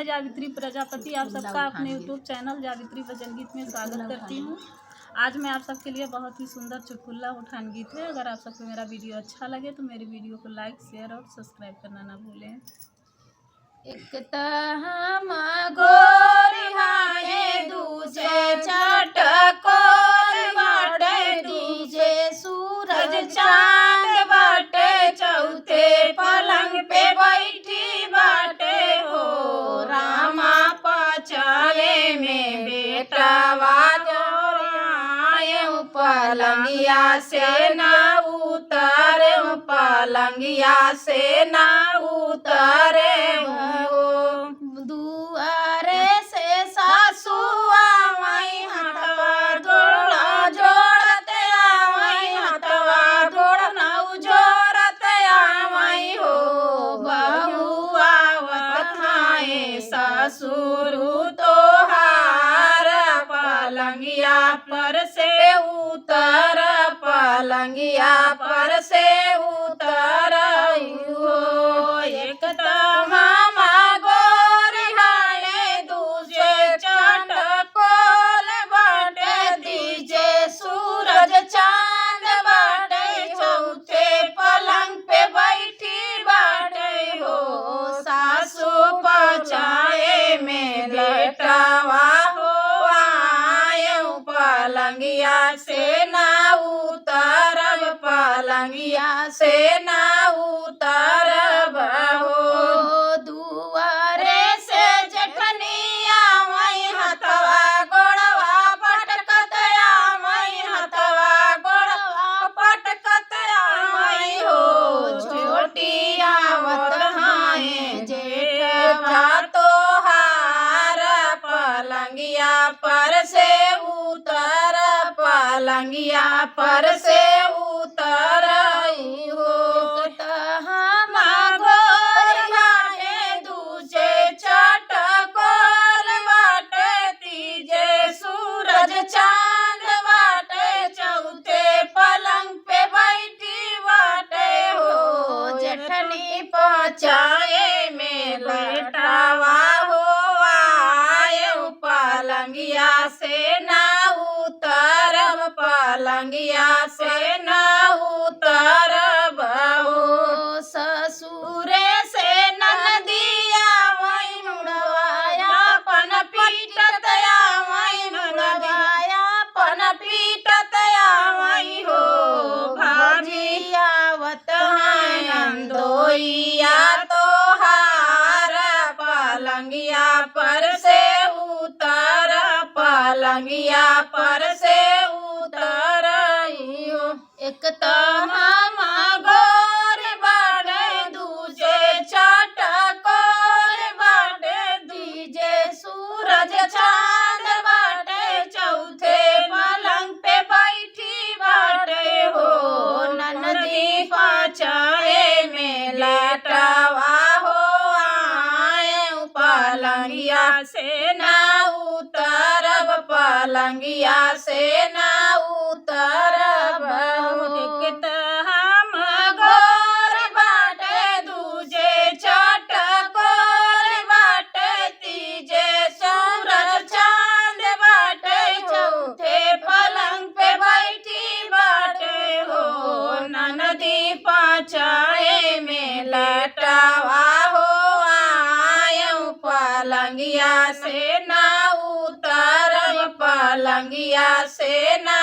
जावित्री प्रजापति आप सबका अपने यूट्यूब चैनल जावित्री भजन गीत में स्वागत करती हूँ। आज मैं आप सबके लिए बहुत ही सुंदर चुटकुला उठान गीत है। अगर आप सबको मेरा वीडियो अच्छा लगे तो मेरे वीडियो को लाइक शेयर और सब्सक्राइब करना ना भूलें। एक हम गोरी हाय दूजे चटकोर बाटे, तीजे सूरज चांद बाटे, चौथे पलंग पे बैठी बाटे हो रामा, पचावे में बेटावा जोरियाए पलंगिया से ना उतारे, पलंगिया से ना उतारे दुआरे से सासू आवई हथवा जोड़ा जोड़ते आवई, हथवा जोड़ना जोड़ते आवई हो बहू आवत हाय ससुरु तोहार, पलंगिया पर से उतर, पलंगिया पर से उतर हो। एक तमामा गोरी हाय दूजे चटकोल बाटे, तीजे सूरज चांद बाटे, चौथे पलंग पे बैठी बाटे हो सासू, पचाए में लेटावा हो आए, पलंगिया से ना उतरब, पलंगिया से ना उतरब हो। दुआरे से जेठनी आवई हथवा गोड़वा पटकत आवई, हथवा गोड़वा पटकत आवई हो छोटी आवत हाय जेठवा तोहार, पलंगिया पर से उतर, पलंगिया पर से उतर हो। हम गोरी हाय दूजे चटकोल बाटे, तीजे सूरज चांद बाटे, चौथे पलंग पे बैठी बाटे हो जेठनी, पचाए में लेटावा हो आए, पलंगिया से ना उतरब, पलंगिया से ना उतरब हो। ससुरे से ननदिया वही मुड़वाया पन पीटत आवई, मुड़वाया पन पीटत आवई हो भाभी आवत हाय नंदोइया तोहार, पलंगिया पर से उतर, पलंगिया पर से उतर हो। एक तमामा गोरी बाटे दूजे चटकोर बाटे, तीजे सूरज चांद बाटे, चौथे पलंग पे बैठी बाटे हो ननदी, पचाए में लेटावा हो आए, पलंगिया से ना उतरब, पलंगिया से ना उतरब हो। एक हम गोरी बाटे दूजे चटकोर बाटे, तीजे सूरज चांद बाटे, चौथे पलंग पे बैठी बाटे हो ननदी, पचाए में लेटावा हो आए, पलंगिया से ना उतरब, पलंगिया से ना